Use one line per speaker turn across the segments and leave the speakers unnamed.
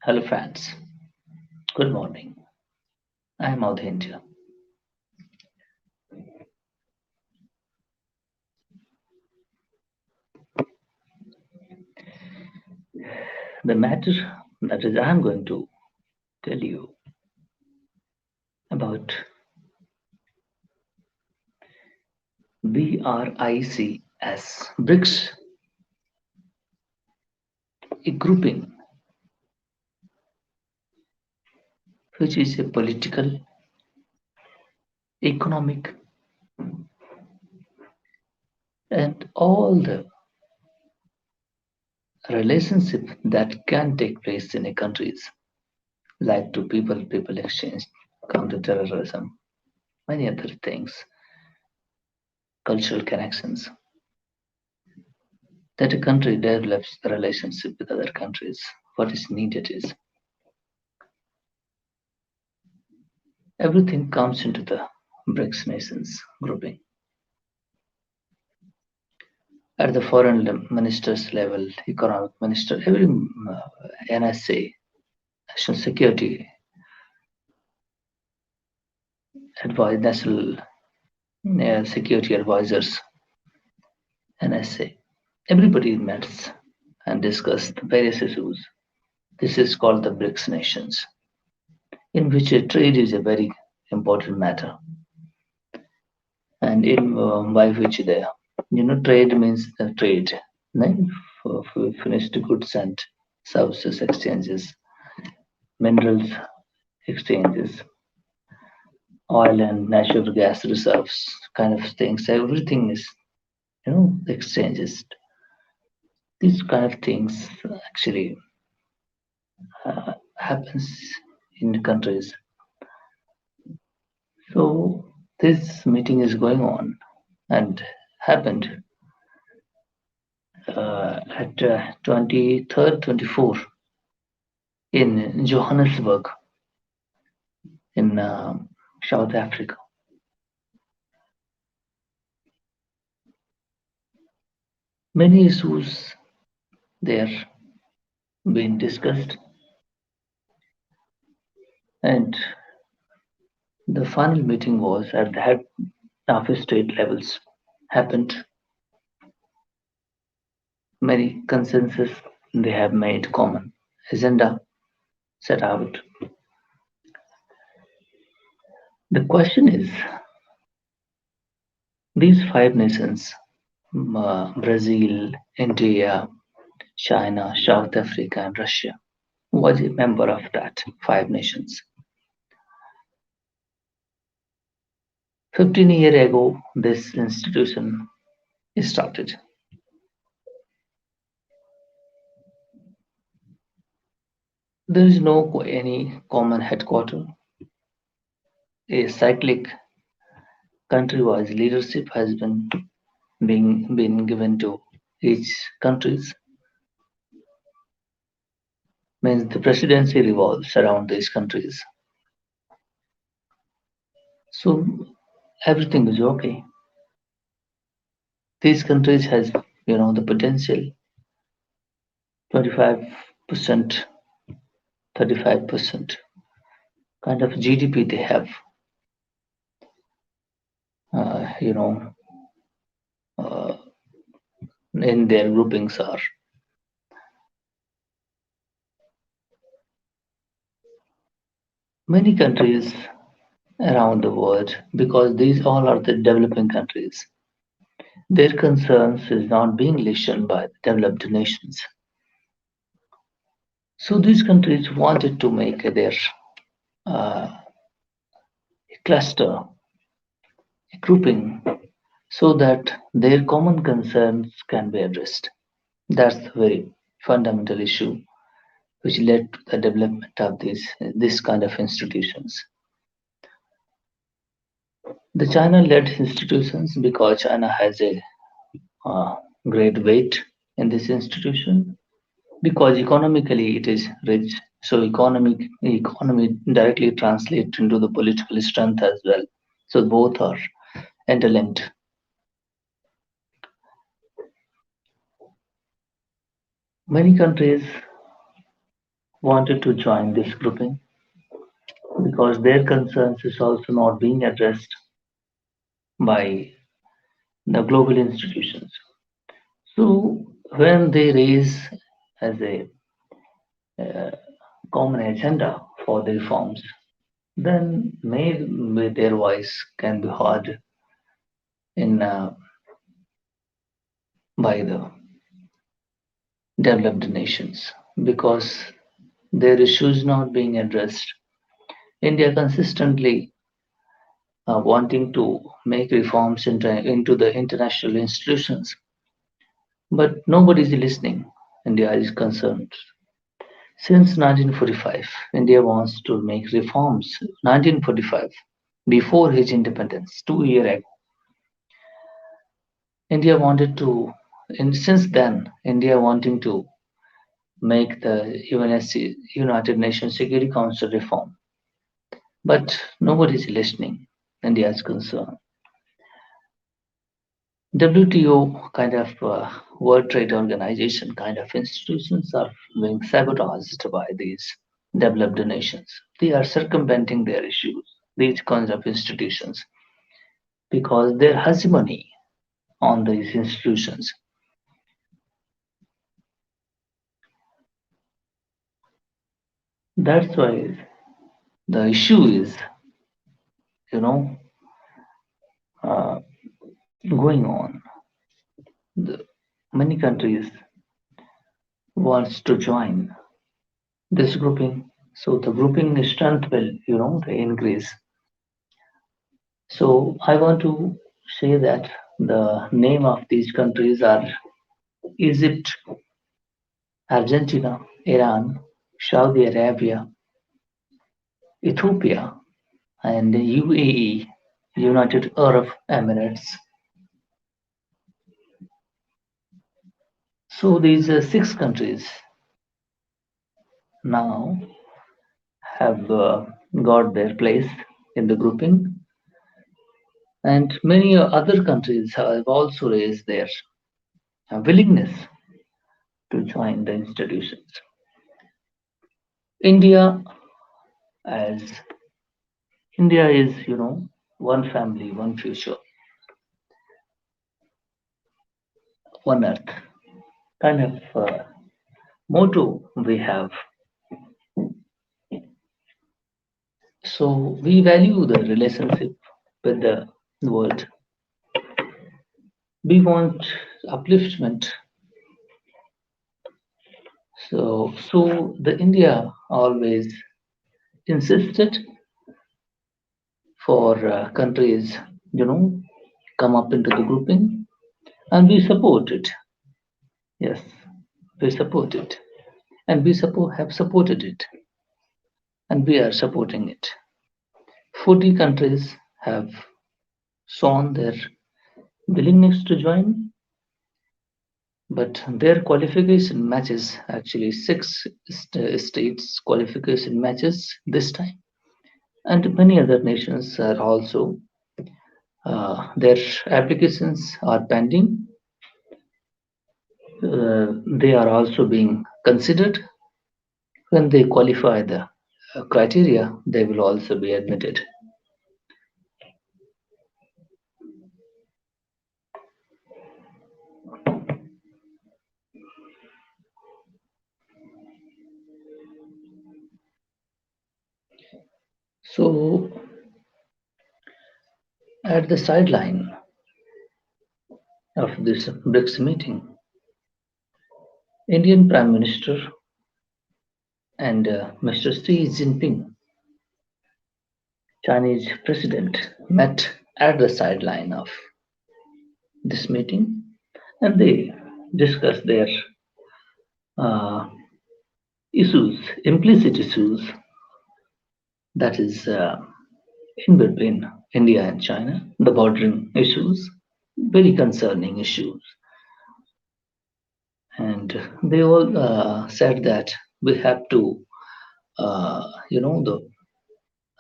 Hello, fans. Good morning. I am Audhentia. The matter that is, I am going to tell you about BRICS, BRICS, a grouping which is a political, economic, and all the relationship that can take place in a countries, like to people exchange, counter-terrorism, many other things, cultural connections, that a country develops the relationship with other countries. What is needed is everything comes into the BRICS nations grouping. At the foreign ministers level, economic minister, every NSA, national security advice, national security advisors, NSA, everybody met and discussed various issues. This is called the BRICS nations, in which trade is a very important matter, and in by which they, trade means the trade, right? For finished goods and services exchanges, minerals exchanges, oil and natural gas reserves, kind of things. Everything is, exchanges. These kind of things actually happens in countries. So this meeting is going on and happened at 23rd, 24 in Johannesburg in South Africa. Many issues there being discussed, and the final meeting was at the head of state levels happened. Many consensus they have made common agenda set out. The question is, these five nations, Brazil, India, China, South Africa, and Russia, was a member of that five nations. 15 years ago, this institution started. There is no any common headquarter. A cyclic country-wise leadership has been given to each countries. Means the presidency revolves around these countries. So everything is okay. These countries has the potential 25%, 35% kind of GDP they have. Uh, you know, uh, in their groupings are many countries around the world, because these all are the developing countries. Their concerns is not being listened by the developed nations. So these countries wanted to make their uh, cluster, a grouping, so that their common concerns can be addressed. That's the very fundamental issue which led to the development of these this kind of institutions. The China-led institutions, because China has a uh, great weight in this institution, because economically it is rich, so economy directly translates into the political strength as well. So both are interlinked. Many countries wanted to join this grouping because their concerns is also not being addressed by the global institutions. So when they raise as a uh, common agenda for the reforms, then maybe their voice can be heard in by the developed nations because their issues not being addressed. India consistently wanting to make reforms into the international institutions, but nobody is listening. India is concerned. Since 1945, India wants to make reforms. 1945, before his independence, 2 years ago, India wanted to, and since then, India wanting to make the UNSC, United Nations Security Council reform. But nobody is listening. India is concerned. WTO kind of World Trade Organization kind of institutions are being sabotaged by these developed nations. They are circumventing their issues, these kinds of institutions, because their hegemony on these institutions. That's why the issue is, you know, uh, going on. The, many countries wants to join this grouping, so the grouping strength will, they increase. So I want to say that the name of these countries are Egypt, Argentina, Iran, Saudi Arabia, Ethiopia, and UAE, United Arab Emirates. So these six countries now have got their place in the grouping, and many other countries have also raised their willingness to join the institutions. India, as India is, one family, one future, one earth kind of motto we have. So we value the relationship with the world. We want upliftment. So the India always insisted for countries, you know, come up into the grouping, and we support it. Yes, we support it, and we have supported it, and we are supporting it. 40 countries have shown their willingness to join, but their qualification matches actually six states qualification matches this time, and many other nations are also their applications are pending. They are also being considered. When they qualify the criteria, they will also be admitted. So, at the sideline of this BRICS meeting, Indian Prime Minister and Mr. Xi Jinping, Chinese President, met at the sideline of this meeting, and they discussed their uh, issues, implicit issues, that is in between India and China, the bordering issues, very concerning issues. And they all said that we have to, the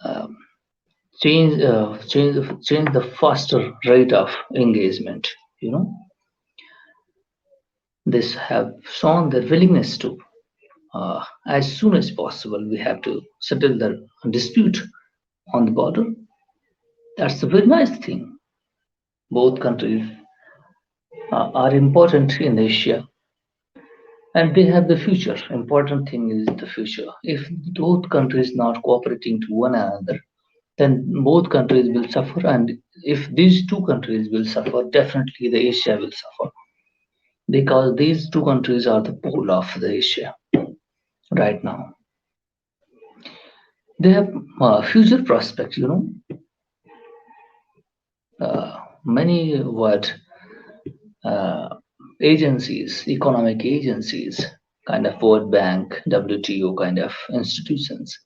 um, change the faster rate of engagement. You know, this have shown their willingness to. as soon as possible. We have to settle the dispute on the border. That's a very nice thing. Both countries are important in Asia and they have the future. Important thing is the future. If both countries not cooperating to one another, then both countries will suffer. And if these two countries will suffer, definitely the Asia will suffer because these two countries are the pole of the Asia right now. They have future prospects. Many what uh, agencies, economic agencies, kind of World Bank, WTO kind of institutions,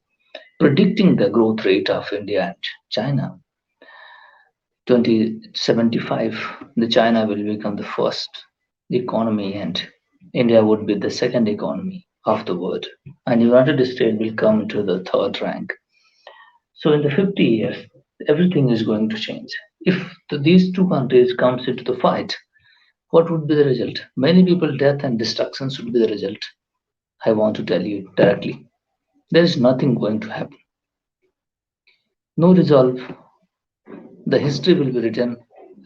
predicting the growth rate of India and China. 2075, the China will become the first economy and India would be the second economy of the world. And United States will come to the third rank. So in the 50 years, everything is going to change. If these two countries comes into the fight, what would be the result? Many people death and destruction should be the result. I want to tell you directly. There is nothing going to happen. No resolve. The history will be written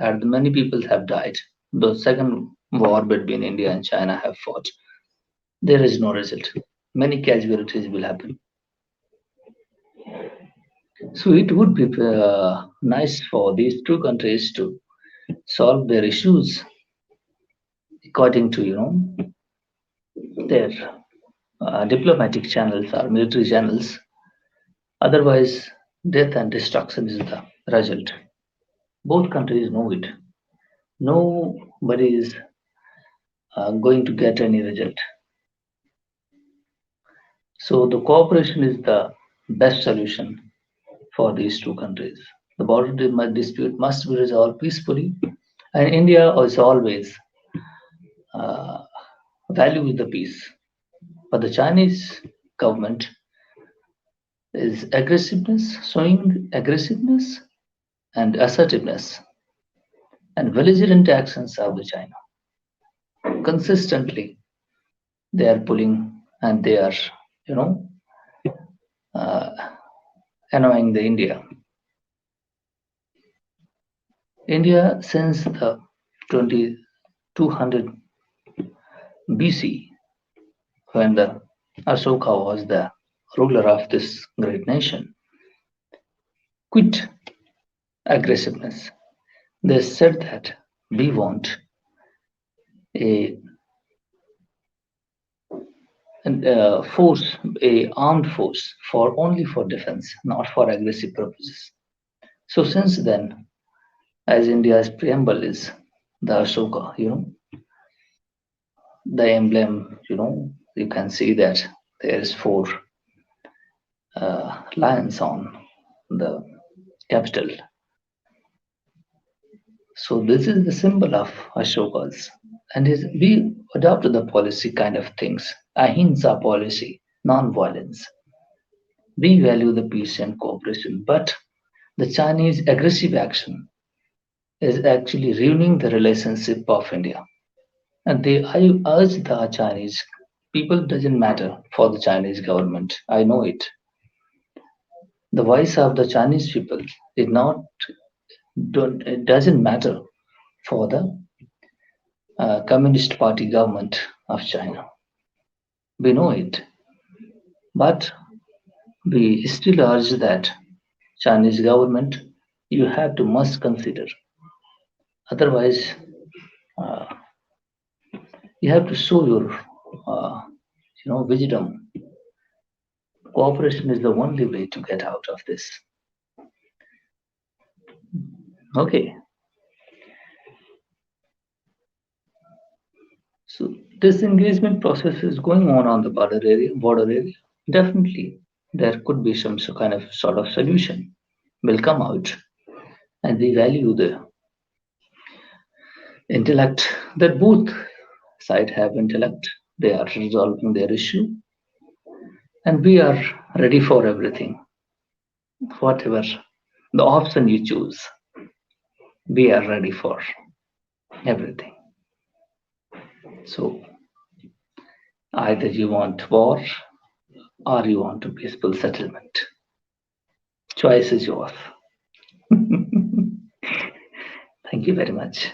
and many people have died. The second war between India and China have fought. There is no result. Many casualties will happen. So it would be nice for these two countries to solve their issues according to their diplomatic channels or military channels. Otherwise, death and destruction is the result. Both countries know it. Nobody is going to get any result. So the cooperation is the best solution for these two countries. The border dispute must be resolved peacefully, and India is always uh, value the peace. But the Chinese government is aggressiveness, showing aggressiveness and assertiveness and belligerent actions of the China. Consistently, they are pulling and they are, you know, uh, annoying the India. India since the 2200 BC, when the Ashoka was the ruler of this great nation, quit aggressiveness. They said that we want a, force, a armed force for only for defense, not for aggressive purposes. So since then, as India's preamble is the Ashoka, the emblem, you can see that there is four lions on the capital. So this is the symbol of Ashoka's, and we adopted the policy kind of things, ahimsa policy, non-violence. We value the peace and cooperation, but the Chinese aggressive action is actually ruining the relationship of India. And I urge the Chinese people doesn't matter for the Chinese government. I know it. The voice of the Chinese people is not don't, it doesn't matter for the Communist Party government of China. We know it, but we still urge that Chinese government you have to must consider. Otherwise, uh, you have to show your uh, wisdom. Cooperation is the only way to get out of this. Okay, so this engagement process is going on the border area. Definitely, there could be some kind of sort of solution will come out, and we value the intellect that both sides have intellect. They are resolving their issue, and we are ready for everything. Whatever the option you choose, we are ready for everything. So Either you want war or you want a peaceful settlement. Choice is yours. Thank you very much.